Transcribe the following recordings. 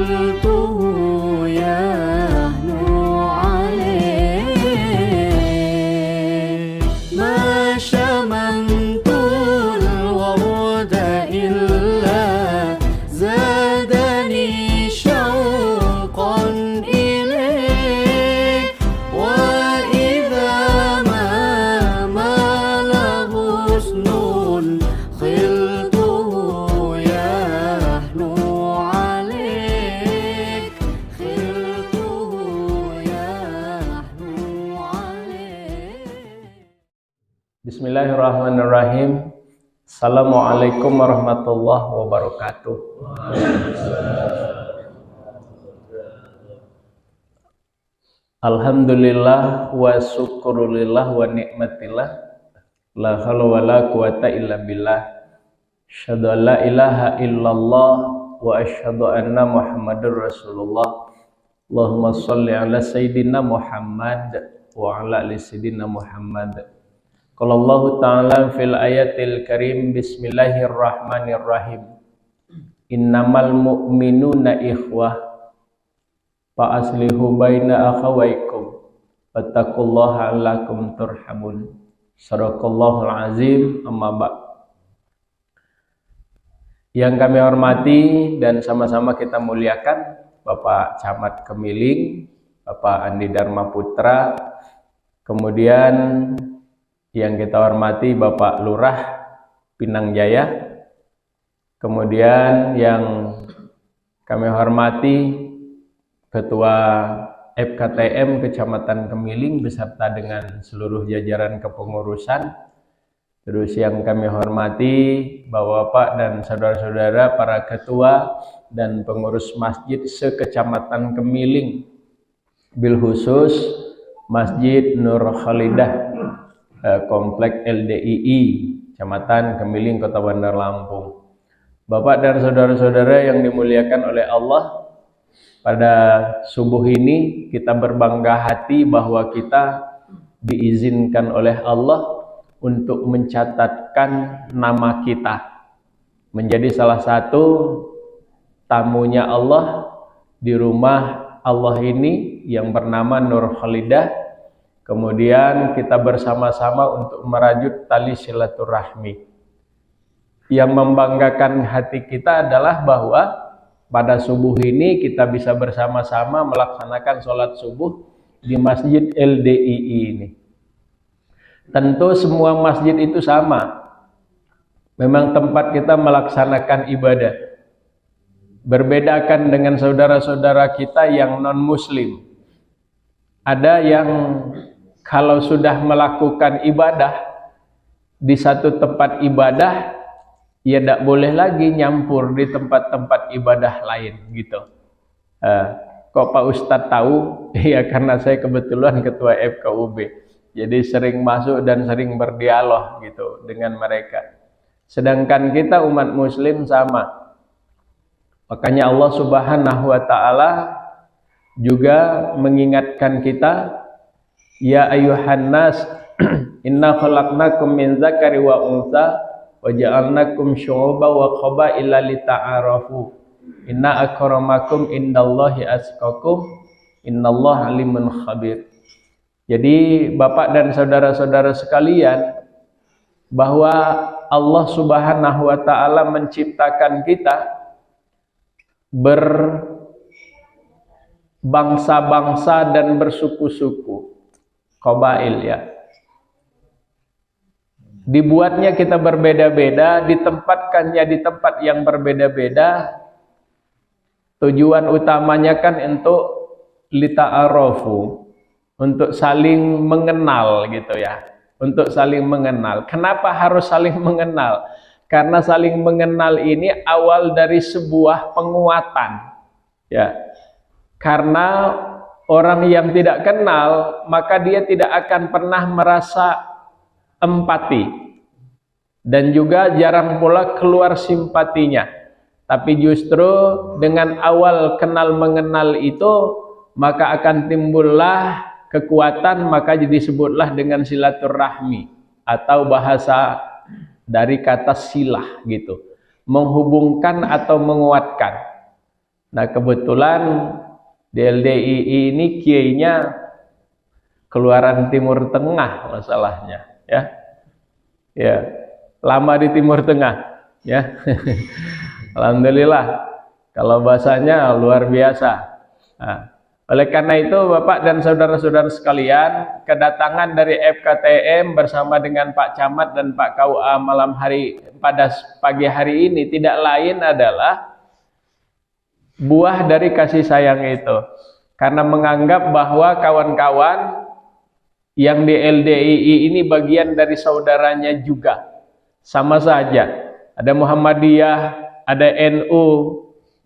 خلته يهنو عليك ما شممت الورد إلا زادني شوقا إليك وإذا ما مال غصن خلته يهنو عليك خلته يهنو عليك. Bismillahirrahmanirrahim. Assalamualaikum warahmatullahi wabarakatuh. Alhamdulillah wa syukurulillah wa ni'matillah. La haula wa la quwata illa billah. Asyhadu an la ilaha illallah wa asyhadu anna Muhammadur Rasulullah. Allahumma shalli ala sayyidina Muhammad wa ala ali sayyidina Muhammad. Qala Allah ta'ala fil ayatil karim bismillahirrahmanirrahim. Innamal mu'minuna ikhwah fa aslihu baina akhawaykum wattaqullaha la'allakum turhamun. Shadaqallahul azim. Amma ba'd. Yang kami hormati dan sama-sama kita muliakan Bapak Camat Kemiling, Bapak Andi Dharma Putra, kemudian yang kita hormati Bapak Lurah Pinang Jaya, kemudian yang kami hormati Ketua FKTM Kecamatan Kemiling beserta dengan seluruh jajaran kepengurusan. Terus yang kami hormati Bapak-bapak dan saudara-saudara para ketua dan pengurus masjid se-Kecamatan Kemiling, bil khusus Masjid Nur Khalidah Komplek LDII Kecamatan Kemiling Kota Bandar Lampung. Bapak dan saudara-saudara yang dimuliakan oleh Allah, pada subuh ini kita berbangga hati bahwa kita diizinkan oleh Allah untuk mencatatkan nama kita menjadi salah satu tamunya Allah di rumah Allah ini yang bernama Nur Khalidah. Kemudian kita bersama-sama untuk merajut tali silaturahmi. Yang membanggakan hati kita adalah bahwa pada subuh ini kita bisa bersama-sama melaksanakan sholat subuh di Masjid LDII ini. Tentu semua masjid itu sama. Memang tempat kita melaksanakan ibadah. Berbedakan dengan saudara-saudara kita yang non-muslim. Ada yang kalau sudah melakukan ibadah di satu tempat ibadah, ya tidak boleh lagi nyampur di tempat-tempat ibadah lain gitu. Kok Pak Ustadz tahu? Ya karena saya kebetulan ketua FKUB. Jadi sering masuk dan sering berdialog gitu dengan mereka. Sedangkan kita umat muslim sama. Makanya Allah Subhanahu wa taala juga mengingatkan kita, ya ayyuhan nas inna khalaqnakum min dzakari wa untha wa ja'alnakum syu'uban wa qabaila lita'arafu inna akramakum indallahi atqakum innallaha alimun khabir. Jadi Bapak dan saudara-saudara sekalian, bahwa Allah Subhanahu wa taala menciptakan kita berbangsa-bangsa dan bersuku-suku, qabail ya. Dibuatnya kita berbeda-beda, ditempatkannya di tempat yang berbeda-beda. Tujuan utamanya kan untuk lita'arafu, untuk saling mengenal gitu ya. Untuk saling mengenal. Kenapa harus saling mengenal? Karena saling mengenal ini awal dari sebuah penguatan. Ya. Karena orang yang tidak kenal, maka dia tidak akan pernah merasa empati. Dan juga jarang pula keluar simpatinya. Tapi justru dengan awal kenal mengenal itu, maka akan timbullah kekuatan, maka disebutlah dengan silaturahmi atau bahasa dari kata silah gitu, menghubungkan atau menguatkan. Nah kebetulan di LDII ini kiainya keluaran Timur Tengah masalahnya, ya. Ya, lama di Timur Tengah, ya. Alhamdulillah, kalau bahasanya luar biasa. Nah, oleh karena itu Bapak dan saudara-saudara sekalian, kedatangan dari FKTM bersama dengan Pak Camat dan Pak KUA malam hari pada pagi hari ini tidak lain adalah buah dari kasih sayang itu. Karena menganggap bahwa kawan-kawan yang di LDII ini bagian dari saudaranya juga. Sama saja. Ada Muhammadiyah, ada NU,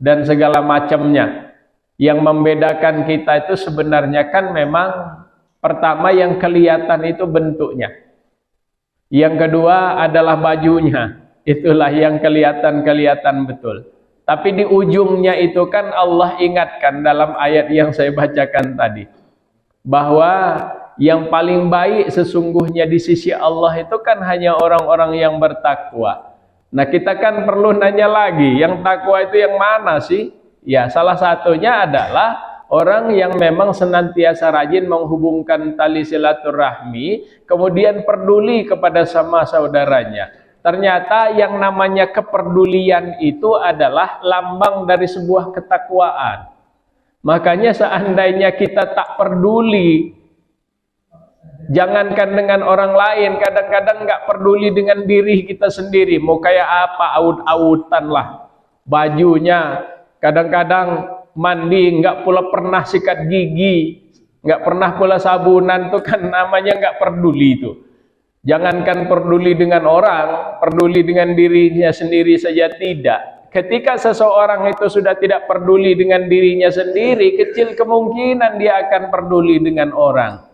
dan segala macamnya. Yang membedakan kita itu sebenarnya kan memang pertama yang kelihatan itu bentuknya. Yang kedua adalah bajunya. Itulah yang kelihatan betul. Tapi di ujungnya itu kan Allah ingatkan dalam ayat yang saya bacakan tadi. Bahwa yang paling baik sesungguhnya di sisi Allah itu kan hanya orang-orang yang bertakwa. Nah kita kan perlu nanya lagi, yang takwa itu yang mana sih? Ya salah satunya adalah orang yang memang senantiasa rajin menghubungkan tali silaturahmi, kemudian peduli kepada sama saudaranya. Ternyata yang namanya kepedulian itu adalah lambang dari sebuah ketakwaan. Makanya seandainya kita tak peduli, jangankan dengan orang lain, kadang-kadang nggak peduli dengan diri kita sendiri. Mau kayak apa, aut-autan lah. Bajunya, kadang-kadang mandi, nggak pula pernah sikat gigi, nggak pernah pula sabunan, tuh kan namanya nggak peduli itu. Jangankan peduli dengan orang, peduli dengan dirinya sendiri saja tidak. Ketika seseorang itu sudah tidak peduli dengan dirinya sendiri, kecil kemungkinan dia akan peduli dengan orang.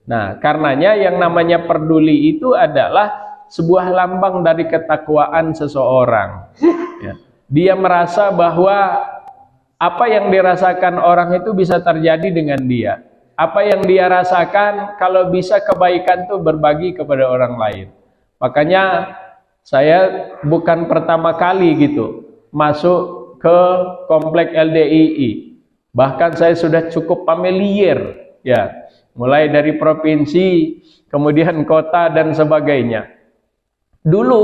Nah, karenanya yang namanya peduli itu adalah sebuah lambang dari ketakwaan seseorang. Ya. Dia merasa bahwa apa yang dirasakan orang itu bisa terjadi dengan dia. Apa yang dia rasakan, kalau bisa kebaikan itu berbagi kepada orang lain. Makanya saya bukan pertama kali gitu masuk ke komplek LDII. Bahkan saya sudah cukup familiar, ya, mulai dari provinsi, kemudian kota dan sebagainya. Dulu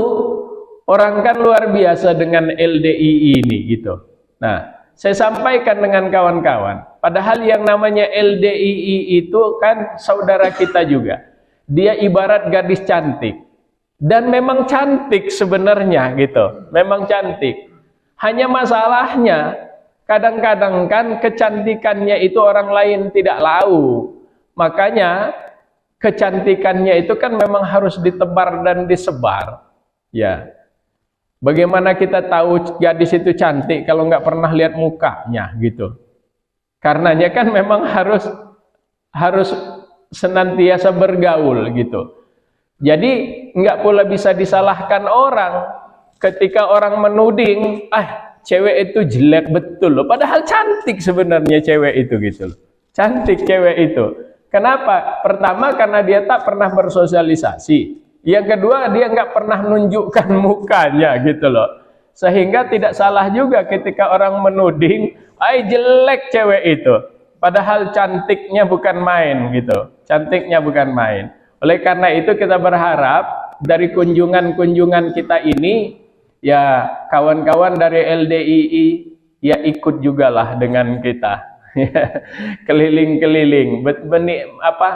orang kan luar biasa dengan LDII ini gitu. Nah, saya sampaikan dengan kawan-kawan, padahal yang namanya LDII itu kan saudara kita juga. Dia ibarat gadis cantik. Dan memang cantik sebenarnya gitu. Memang cantik. Hanya masalahnya, kadang-kadang kan kecantikannya itu orang lain tidak tahu. Makanya kecantikannya itu kan memang harus ditebar dan disebar. Ya. Bagaimana kita tahu gadis itu cantik kalau nggak pernah lihat mukanya gitu? Karenanya kan memang harus senantiasa bergaul gitu. Jadi nggak pula bisa disalahkan orang ketika orang menuding, cewek itu jelek betul loh. Padahal cantik sebenarnya cewek itu gitu loh. Cantik cewek itu. Kenapa? Pertama karena dia tak pernah bersosialisasi. Yang kedua, dia nggak pernah nunjukkan mukanya gitu loh. Sehingga tidak salah juga ketika orang menuding, jelek cewek itu. Padahal cantiknya bukan main gitu. Cantiknya bukan main. Oleh karena itu kita berharap dari kunjungan-kunjungan kita ini, ya kawan-kawan dari LDII ya ikut jugalah dengan kita. Keliling-keliling,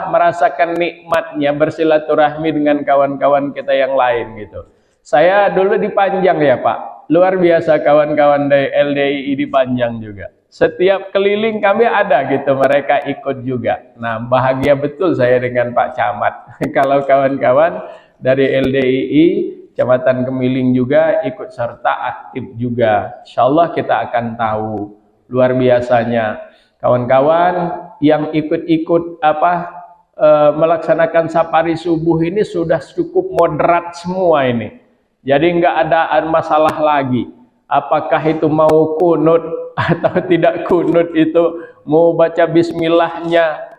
merasakan nikmatnya bersilaturahmi dengan kawan-kawan kita yang lain gitu. Saya dulu di Panjang ya Pak, luar biasa kawan-kawan dari LDII di Panjang juga. Setiap keliling kami ada gitu, mereka ikut juga. Nah bahagia betul saya dengan Pak Camat. Kalau kawan-kawan dari LDII, Kecamatan Kemiling juga ikut serta aktif juga. Insya Allah kita akan tahu luar biasanya. Kawan-kawan yang ikut-ikut melaksanakan safari subuh ini sudah cukup moderat semua ini. Jadi nggak ada masalah lagi. Apakah itu mau kunut atau tidak kunut, itu mau baca bismillahnya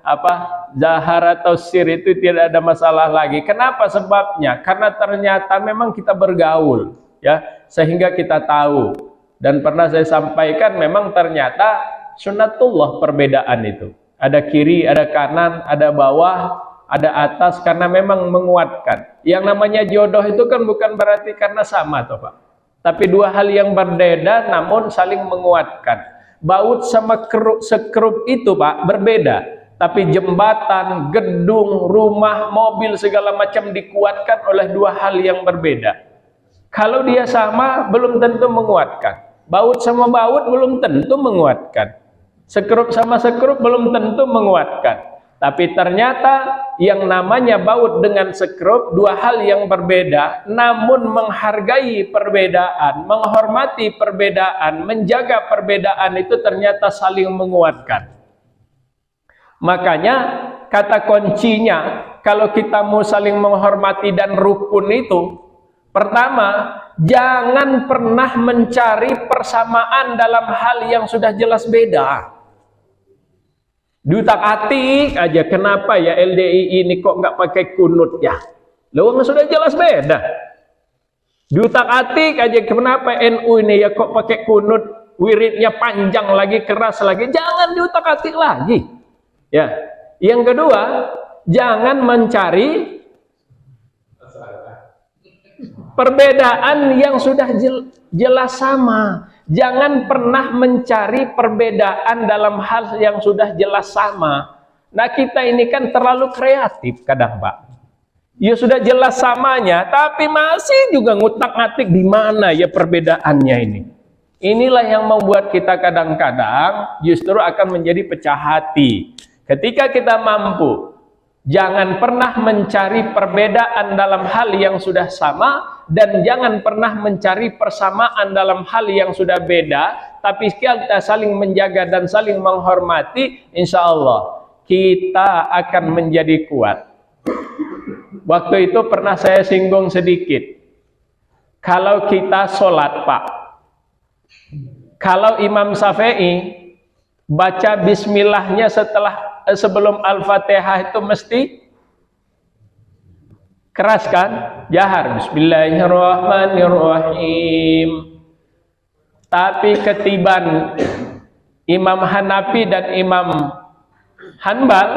zahar atau sir, itu tidak ada masalah lagi. Kenapa sebabnya? Karena ternyata memang kita bergaul, ya, sehingga kita tahu Dan pernah saya sampaikan memang ternyata sunnatullah perbedaan itu. Ada kiri, ada kanan, ada bawah, ada atas, karena memang menguatkan. Yang namanya jodoh itu kan bukan berarti karena sama toh Pak. Tapi dua hal yang berbeda namun saling menguatkan. Baut sama sekrup itu Pak berbeda. Tapi jembatan, gedung, rumah, mobil segala macam dikuatkan oleh dua hal yang berbeda. Kalau dia sama belum tentu menguatkan. Baut sama baut belum tentu menguatkan. Sekrup sama sekrup belum tentu menguatkan. Tapi ternyata yang namanya baut dengan sekrup dua hal yang berbeda, namun menghargai perbedaan, menghormati perbedaan, menjaga perbedaan itu ternyata saling menguatkan. Makanya kata kuncinya kalau kita mau saling menghormati dan rukun itu, pertama, jangan pernah mencari persamaan dalam hal yang sudah jelas beda. Diutak-atik aja, kenapa ya LDI ini kok nggak pakai kunut ya? Lawang sudah jelas beda. Diutak-atik aja, kenapa NU ini ya kok pakai kunut, wiridnya panjang lagi, keras lagi? Jangan diutak-atik lagi. Ya. Yang kedua, jangan mencari perbedaan yang sudah jelas sama. Jangan pernah mencari perbedaan dalam hal yang sudah jelas sama. Nah kita ini kan terlalu kreatif kadang Pak. Ya sudah jelas samanya, tapi masih juga ngutak-ngatik di mana ya perbedaannya ini. Inilah yang membuat kita kadang-kadang justru akan menjadi pecah hati. Ketika kita mampu, jangan pernah mencari perbedaan dalam hal yang sudah sama, dan jangan pernah mencari persamaan dalam hal yang sudah beda, tapi kita saling menjaga dan saling menghormati, insya Allah kita akan menjadi kuat. Waktu itu pernah saya singgung sedikit. Kalau kita sholat Pak, kalau Imam Syafi'i baca bismillahnya sebelum Al-Fatihah itu mesti keras kan? Jahar, bismillahirrahmanirrahim. Tapi ketiban Imam Hanafi dan Imam Hanbal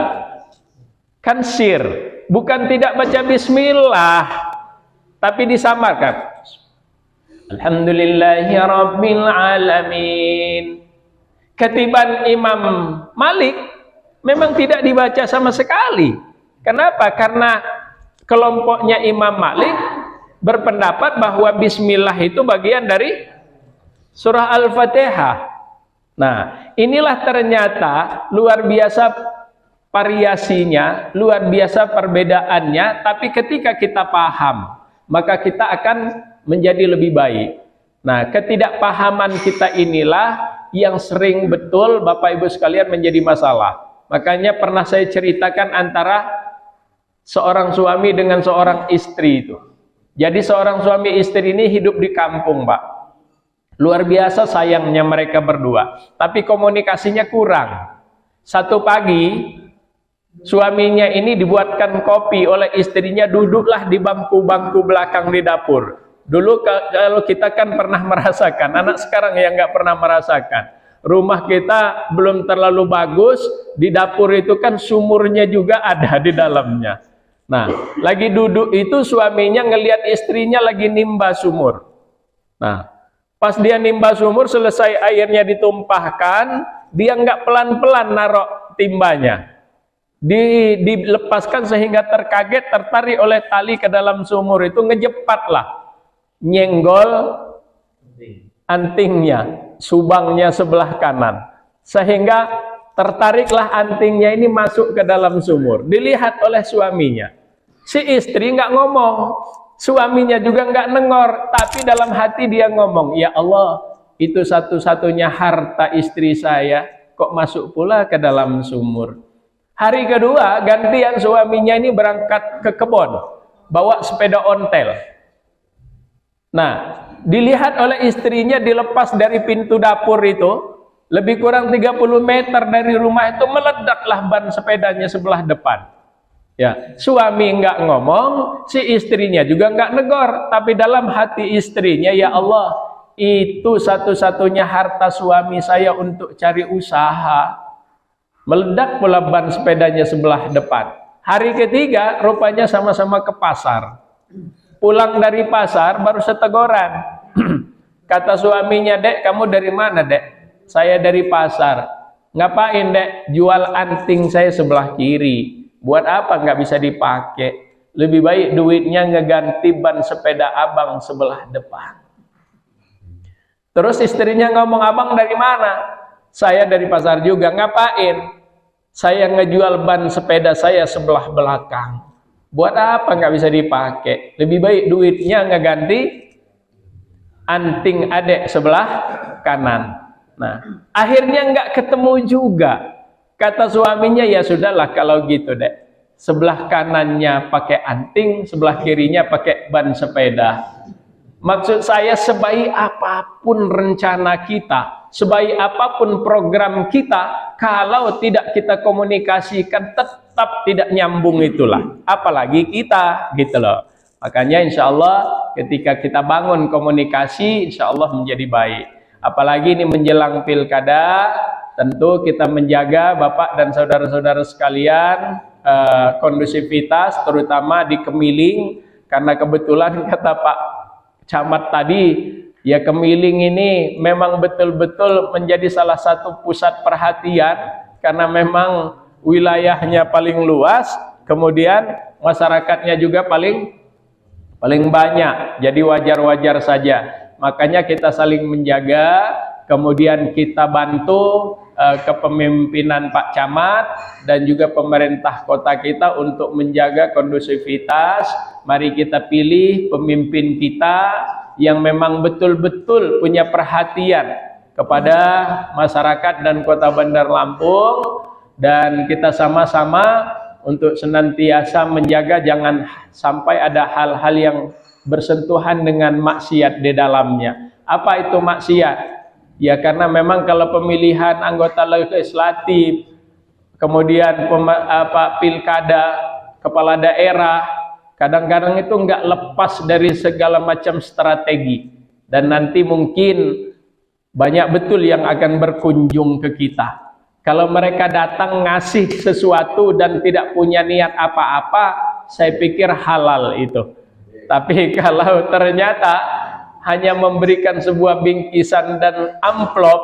kan sir, bukan tidak baca bismillah, tapi disamarkan. Alhamdulillahirabbil alamin. Ketiban Imam Malik memang tidak dibaca sama sekali. Kenapa? Karena kelompoknya Imam Malik berpendapat bahwa bismillah itu bagian dari surah Al-Fatihah. Nah, inilah ternyata luar biasa variasinya, luar biasa perbedaannya, tapi ketika kita paham, maka kita akan menjadi lebih baik. Nah, ketidakpahaman kita inilah yang sering betul Bapak Ibu sekalian menjadi masalah. Makanya pernah saya ceritakan antara seorang suami dengan seorang istri itu. Jadi seorang suami istri ini hidup di kampung Pak. Luar biasa sayangnya mereka berdua, tapi komunikasinya kurang. Satu pagi suaminya ini dibuatkan kopi oleh istrinya, duduklah di bangku-bangku belakang di dapur. Dulu kalau kita kan pernah merasakan, anak sekarang yang nggak pernah merasakan. Rumah kita belum terlalu bagus, di dapur itu kan sumurnya juga ada di dalamnya. Nah, lagi duduk itu suaminya ngelihat istrinya lagi nimba sumur. Nah, pas dia nimba sumur, selesai airnya ditumpahkan, dia nggak pelan-pelan narok timbanya. Dilepaskan sehingga terkaget, tertarik oleh tali ke dalam sumur itu, ngejepatlah, nyenggol antingnya, subangnya sebelah kanan, sehingga tertariklah antingnya ini masuk ke dalam sumur. Dilihat oleh suaminya. Si istri nggak ngomong, suaminya juga nggak nengor, tapi dalam hati dia ngomong, ya Allah, itu satu-satunya harta istri saya, kok masuk pula ke dalam sumur. Hari kedua gantian suaminya ini berangkat ke kebun, bawa sepeda ontel. Nah, dilihat oleh istrinya, dilepas dari pintu dapur itu, lebih kurang 30 meter dari rumah itu meledaklah ban sepedanya sebelah depan. Ya, suami nggak ngomong, si istrinya juga nggak negor, tapi dalam hati istrinya, ya Allah, itu satu-satunya harta suami saya untuk cari usaha. Meledak pula ban sepedanya sebelah depan. Hari ketiga rupanya sama-sama ke pasar. Pulang dari pasar baru seteguran. Kata suaminya, "Dek, kamu dari mana, Dek?" "Saya dari pasar." "Ngapain, Dek?" "Jual anting saya sebelah kiri." "Buat apa nggak bisa dipakai? Lebih baik duitnya ngeganti ban sepeda abang sebelah depan." Terus istrinya ngomong, "Abang dari mana?" "Saya dari pasar juga." "Ngapain?" "Saya ngejual ban sepeda saya sebelah belakang." "Buat apa nggak bisa dipakai? Lebih baik duitnya ngeganti anting adek sebelah kanan." Nah, akhirnya nggak ketemu juga. Kata suaminya, "Ya sudahlah kalau gitu, Dek. Sebelah kanannya pakai anting, sebelah kirinya pakai ban sepeda." Maksud saya, sebaik apapun rencana kita, sebaik apapun program kita, kalau tidak kita komunikasikan tetap tidak nyambung itulah. Apalagi kita, gitu loh. Makanya insya Allah ketika kita bangun komunikasi, insya Allah menjadi baik. Apalagi ini menjelang pilkada, tentu kita menjaga Bapak dan saudara-saudara sekalian kondusivitas, terutama di Kemiling, karena kebetulan kata Pak Camat tadi, ya Kemiling ini memang betul-betul menjadi salah satu pusat perhatian, karena memang wilayahnya paling luas, kemudian masyarakatnya juga paling banyak, jadi wajar-wajar saja. Makanya kita saling menjaga, kemudian kita bantu kepemimpinan Pak Camat dan juga pemerintah kota kita untuk menjaga kondusivitas. Mari kita pilih pemimpin kita yang memang betul-betul punya perhatian kepada masyarakat dan Kota Bandar Lampung, dan kita sama-sama untuk senantiasa menjaga jangan sampai ada hal-hal yang bersentuhan dengan maksiat di dalamnya. Apa itu maksiat? Ya karena memang kalau pemilihan anggota legislatif, kemudian pilkada, kepala daerah, kadang-kadang itu nggak lepas dari segala macam strategi. Dan nanti mungkin banyak betul yang akan berkunjung ke kita. Kalau mereka datang ngasih sesuatu dan tidak punya niat apa-apa, saya pikir halal itu. Tapi kalau ternyata hanya memberikan sebuah bingkisan dan amplop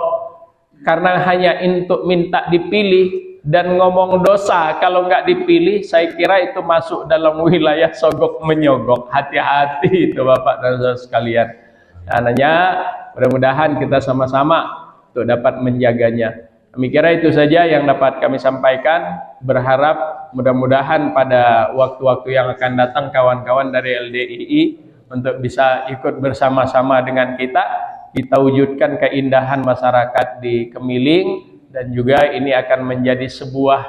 karena hanya untuk minta dipilih dan ngomong dosa kalau nggak dipilih, saya kira itu masuk dalam wilayah sogok menyogok. Hati-hati itu Bapak dan Saudara sekalian. Karena mudah-mudahan kita sama-sama untuk dapat menjaganya. Kira itu saja yang dapat kami sampaikan. Berharap mudah-mudahan pada waktu-waktu yang akan datang kawan-kawan dari LDII untuk bisa ikut bersama-sama dengan kita wujudkan keindahan masyarakat di Kemiling, dan juga ini akan menjadi sebuah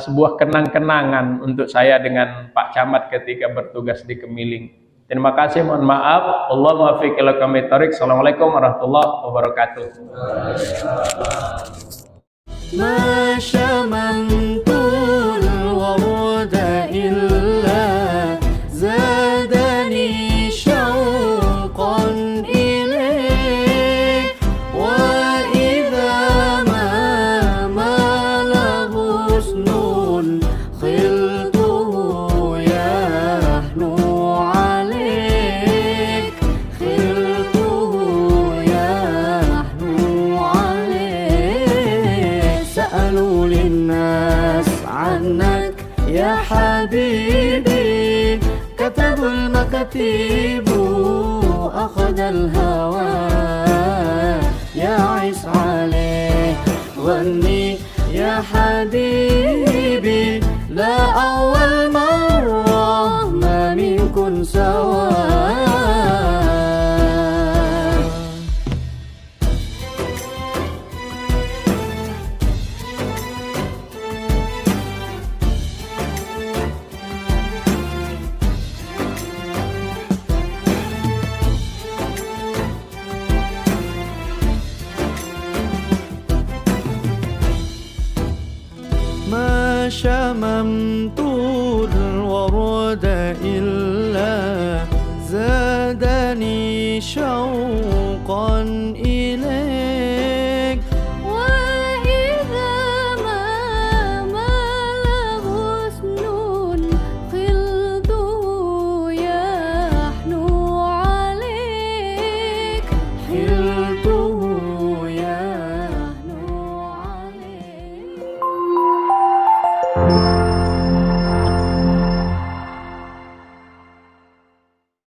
sebuah kenang-kenangan untuk saya dengan Pak Camat ketika bertugas di Kemiling. Terima kasih, mohon maaf. Allahumma fiq ila kami tarik. Assalamualaikum warahmatullahi wabarakatuh. ما شممت الورد إلا زادني شوقا إليك وإذا ما مال غصن خلته يحنو عليك خلته يحنو عليك سألوا للناس عنك يا حبيبي كتبوا المكاتيب أخذ الهوى يعس عليه ظني يا حبيبي لا أول مرة ما منكن سوا ما شممت